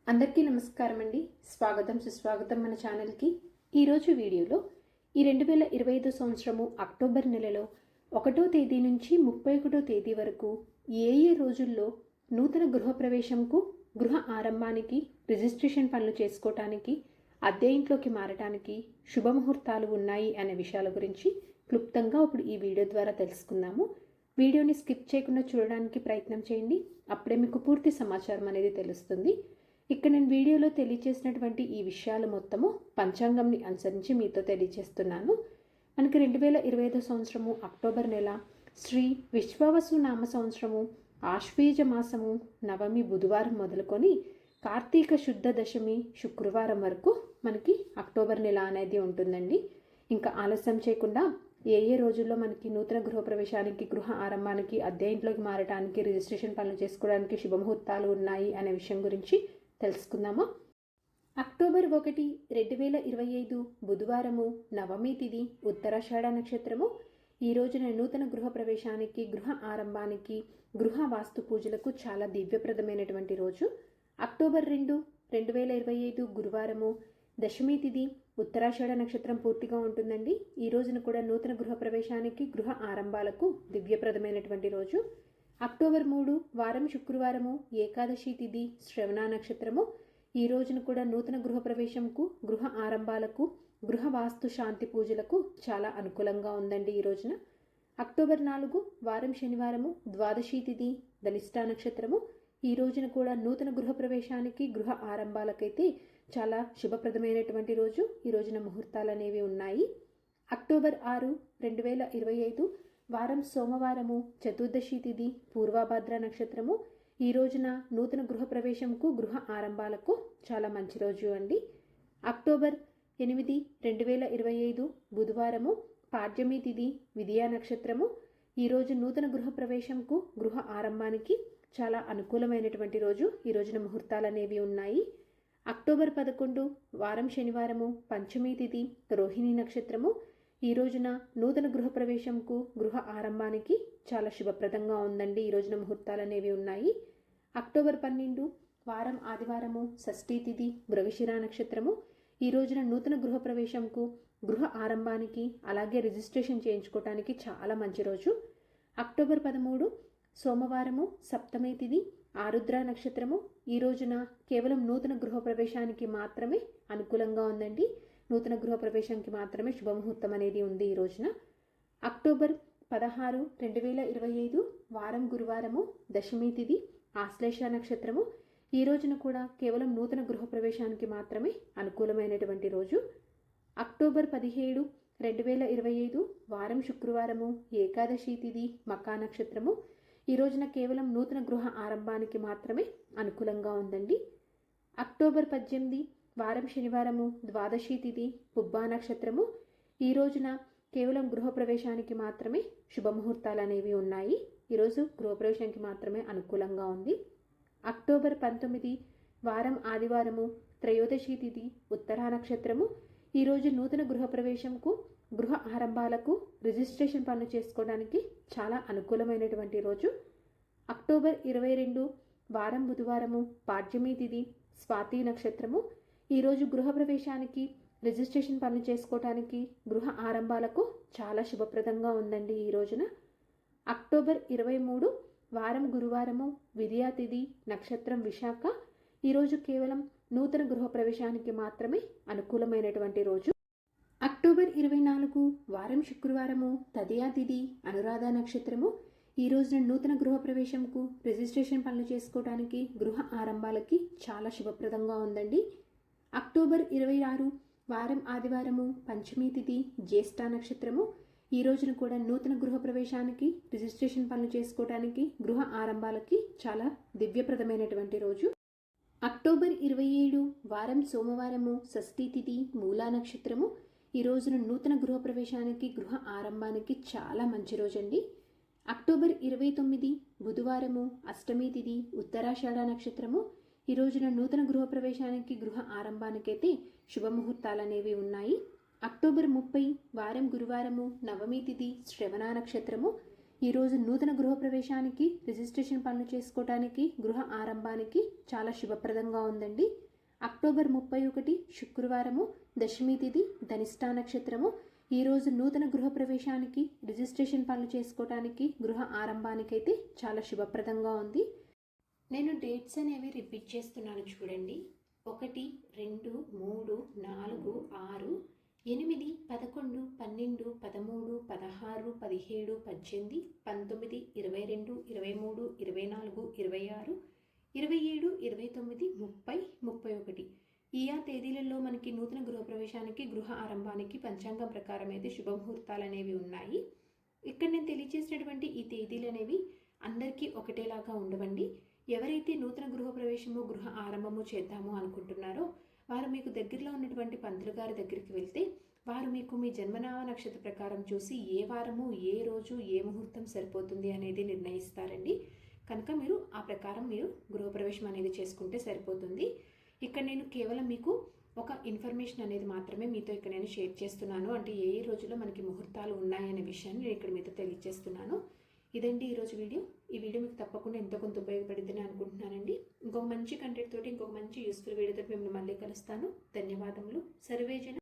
అందరికీ నమస్కారం అండి. స్వాగతం సుస్వాగతం మన ఛానల్కి. ఈరోజు వీడియోలో ఈ 2025 సంవత్సరము అక్టోబర్ నెలలో 1వ తేదీ నుంచి 31వ తేదీ వరకు ఏ ఏ రోజుల్లో నూతన గృహప్రవేశంకు, గృహ ఆరంభానికి, రిజిస్ట్రేషన్ పనులు చేసుకోవటానికి, అద్దె ఇంట్లోకి మారటానికి శుభముహూర్తాలు ఉన్నాయి అనే విషయాల గురించి క్లుప్తంగా ఇప్పుడు ఈ వీడియో ద్వారా తెలుసుకుందాము. వీడియోని స్కిప్ చేయకుండా చూడడానికి ప్రయత్నం చేయండి. అప్పుడే మీకు పూర్తి సమాచారం అనేది తెలుస్తుంది. ఇక్కడ నేను వీడియోలో తెలియచేసినటువంటి ఈ విషయాలు మొత్తము పంచాంగంని అనుసరించి మీతో తెలియచేస్తున్నాను. మనకి 2025 సంవత్సరము అక్టోబర్ నెల శ్రీ విశ్వావసు నామ సంవత్సరము ఆశ్వీజ మాసము నవమి బుధవారం మొదలుకొని కార్తీక శుద్ధ దశమి శుక్రవారం వరకు మనకి అక్టోబర్ నెల అనేది ఉంటుందండి. ఇంకా ఆలస్యం చేయకుండా ఏ ఏ రోజుల్లో మనకి నూతన గృహప్రవేశానికి, గృహ ఆరంభానికి, అద్దె ఇంట్లోకి మారటానికి, రిజిస్ట్రేషన్ పనులు చేసుకోవడానికి శుభముహూర్తాలు ఉన్నాయి అనే విషయం గురించి తెలుసుకుందామా. అక్టోబర్ 1, 2025 బుధవారము నవమి తిథి, ఉత్తరాషాఢ నక్షత్రము. ఈ రోజున నూతన గృహప్రవేశానికి, గృహ ఆరంభానికి, గృహ వాస్తు పూజలకు చాలా దివ్యప్రదమైనటువంటి రోజు. అక్టోబర్ 2, 2025 గురువారము దశమి తిథి, ఉత్తరాషాఢ నక్షత్రం పూర్తిగా ఉంటుందండి. ఈ రోజున కూడా నూతన గృహప్రవేశానికి, గృహ ఆరంభాలకు దివ్యప్రదమైనటువంటి రోజు. అక్టోబర్ 3 వారం శుక్రవారము ఏకాదశి తిథి, శ్రవణ నక్షత్రము. ఈ రోజున కూడా నూతన గృహప్రవేశంకు, గృహ ఆరంభాలకు, గృహ వాస్తు శాంతి పూజలకు చాలా అనుకూలంగా ఉందండి ఈ రోజున. అక్టోబర్ 4 వారం శనివారము ద్వాదశి తిథి, ధనిష్ట నక్షత్రము. ఈ రోజున కూడా నూతన గృహప్రవేశానికి, గృహ ఆరంభాలకైతే చాలా శుభప్రదమైనటువంటి రోజు. ఈ రోజున ముహూర్తాలు అనేవి ఉన్నాయి. అక్టోబర్ 6, 2025 వారం సోమవారము చతుర్దశి తిథి, పూర్వభద్ర నక్షత్రము. ఈ రోజున నూతన గృహప్రవేశంకు, గృహ ఆరంభాలకు చాలా మంచి రోజు అండి. అక్టోబర్ 8, 2025 బుధవారము పాడ్యమి తిథి, విద్యా నక్షత్రము. ఈరోజు నూతన గృహప్రవేశంకు, గృహ ఆరంభానికి చాలా అనుకూలమైనటువంటి రోజు. ఈ రోజున ముహూర్తాలు అనేవి ఉన్నాయి. అక్టోబర్ 11 వారం శనివారము పంచమి తిథి, రోహిణి నక్షత్రము. ఈ రోజున నూతన గృహప్రవేశంకు, గృహ ఆరంభానికి చాలా శుభప్రదంగా ఉందండి. ఈ రోజున ముహూర్తాలు అనేవి ఉన్నాయి. అక్టోబర్ 12 వారం ఆదివారము షష్ఠీ తిథి, మృగశిర నక్షత్రము. ఈ రోజున నూతన గృహప్రవేశంకు, గృహ ఆరంభానికి, అలాగే రిజిస్ట్రేషన్ చేయించుకోవటానికి చాలా మంచి రోజు. అక్టోబర్ 13 సోమవారము సప్తమి తిథి, ఆరుద్ర నక్షత్రము. ఈ రోజున కేవలం నూతన గృహప్రవేశానికి మాత్రమే అనుకూలంగా ఉందండి. నూతన గృహప్రవేశానికి మాత్రమే శుభముహూర్తం అనేది ఉంది ఈ రోజున. అక్టోబర్ 16, 2025 వారం గురువారము దశమి తిథి, ఆశ్లేష నక్షత్రము. ఈ రోజున కూడా కేవలం నూతన గృహప్రవేశానికి మాత్రమే అనుకూలమైనటువంటి రోజు. అక్టోబర్ 17, 2025 వారం శుక్రవారము ఏకాదశి తిథి, మకా నక్షత్రము. ఈ రోజున కేవలం నూతన గృహ ఆరంభానికి మాత్రమే అనుకూలంగా ఉందండి. అక్టోబర్ 18 వారం శనివారము ద్వాదశి తిథి, పుబ్బా నక్షత్రము. ఈ రోజున కేవలం గృహప్రవేశానికి మాత్రమే శుభముహూర్తాలు అనేవి ఉన్నాయి. ఈరోజు గృహప్రవేశానికి మాత్రమే అనుకూలంగా ఉంది. అక్టోబర్ 19 వారం ఆదివారము త్రయోదశి తిథి, ఉత్తరా నక్షత్రము. ఈరోజు నూతన గృహప్రవేశంకు, గృహ ఆరంభాలకు, రిజిస్ట్రేషన్ పనులు చేసుకోవడానికి చాలా అనుకూలమైనటువంటి రోజు. అక్టోబర్ 22 వారం బుధవారము పాడ్యమి తిథి, స్వాతి నక్షత్రము. ఈరోజు గృహప్రవేశానికి, రిజిస్ట్రేషన్ పనులు చేసుకోవడానికి, గృహ ఆరంభాలకు చాలా శుభప్రదంగా ఉందండి ఈ రోజున. అక్టోబర్ 23 వారం గురువారము విద్యా తిథి, నక్షత్రం విశాఖ. ఈరోజు కేవలం నూతన గృహప్రవేశానికి మాత్రమే అనుకూలమైనటువంటి రోజు. అక్టోబర్ 24 వారం శుక్రవారము తదియా తిథి, అనురాధ నక్షత్రము. ఈ రోజున నూతన గృహప్రవేశంకు, రిజిస్ట్రేషన్ పనులు చేసుకోవడానికి, గృహ ఆరంభాలకి చాలా శుభప్రదంగా ఉందండి. అక్టోబర్ 26 వారం ఆదివారము పంచమి తిథి, జ్యేష్ఠ నక్షత్రము. ఈ రోజున కూడా నూతన గృహప్రవేశానికి, రిజిస్ట్రేషన్ పనులు చేసుకోవడానికి, గృహ ఆరంభాలకి చాలా దివ్యప్రదమైనటువంటి రోజు. అక్టోబర్ 27 వారం సోమవారము షష్ఠీ తిథి, మూలా నక్షత్రము. ఈ రోజున నూతన గృహప్రవేశానికి, గృహ ఆరంభానికి చాలా మంచి రోజండి. అక్టోబర్ 29 బుధవారము అష్టమి తిథి, ఉత్తరాషాఢ నక్షత్రము. ఈ రోజున నూతన గృహప్రవేశానికి, గృహ ఆరంభానికైతే శుభముహూర్తాలు అనేవి ఉన్నాయి. అక్టోబర్ 30 వారం గురువారము నవమి తిథి, శ్రవణ నక్షత్రము. ఈరోజు నూతన గృహప్రవేశానికి, రిజిస్ట్రేషన్ పనులు చేసుకోవడానికి, గృహ ఆరంభానికి చాలా శుభప్రదంగా ఉందండి. అక్టోబర్ 31 శుక్రవారము, దశమి తిథి, ధనిష్టా నక్షత్రము. ఈరోజు నూతన గృహప్రవేశానికి, రిజిస్ట్రేషన్ పనులు చేసుకోవడానికి, గృహ ఆరంభానికైతే చాలా శుభప్రదంగా ఉంది. నేను డేట్స్ అనేవి రిపీట్ చేస్తున్నాను చూడండి. 1, 2, 3, 4, 6, 8, 11, 12, 13, 16, 17, 18, 19, 22, 23, 24, 26, 27, 29, 30, 31 ఈ తేదీలలో మనకి నూతన గృహప్రవేశానికి, గృహ ఆరంభానికి పంచాంగం ప్రకారం అయితే శుభముహూర్తాలు అనేవి ఉన్నాయి. ఇక్కడ నేను తెలియజేసినటువంటి ఈ తేదీలు అనేవి అందరికీ ఒకటేలాగా ఉండవండి. ఎవరైతే నూతన గృహప్రవేశము, గృహ ఆరంభము చేద్దాము అనుకుంటున్నారో వారు మీకు దగ్గరలో ఉన్నటువంటి పంతులు గారి దగ్గరికి వెళ్తే వారు మీకు మీ జన్మనామ నక్షత్ర ప్రకారం చూసి ఏ వారము, ఏ రోజు, ఏ ముహూర్తం సరిపోతుంది అనేది నిర్ణయిస్తారండి. కనుక మీరు ఆ ప్రకారం మీరు గృహప్రవేశం అనేది చేసుకుంటే సరిపోతుంది. ఇక్కడ నేను కేవలం మీకు ఒక ఇన్ఫర్మేషన్ అనేది మాత్రమే మీతో ఇక్కడ నేను షేర్ చేస్తున్నాను. అంటే ఏ రోజుల్లో మనకి ముహూర్తాలు ఉన్నాయనే విషయాన్ని నేను ఇక్కడ మీతో తెలియజేస్తున్నాను. ఇదండి ఈరోజు వీడియో. ఈ వీడియో మీకు తప్పకుండా ఎంతో కొంత ఉపయోగపడుతుందని అనుకుంటున్నానండి. ఇంకొక మంచి కంటెంట్ తోటి, ఇంకొక మంచి యూస్ఫుల్ వీడియోతో మిమ్మల్ని మళ్ళీ కలుస్తాను. ధన్యవాదములు. సర్వేజన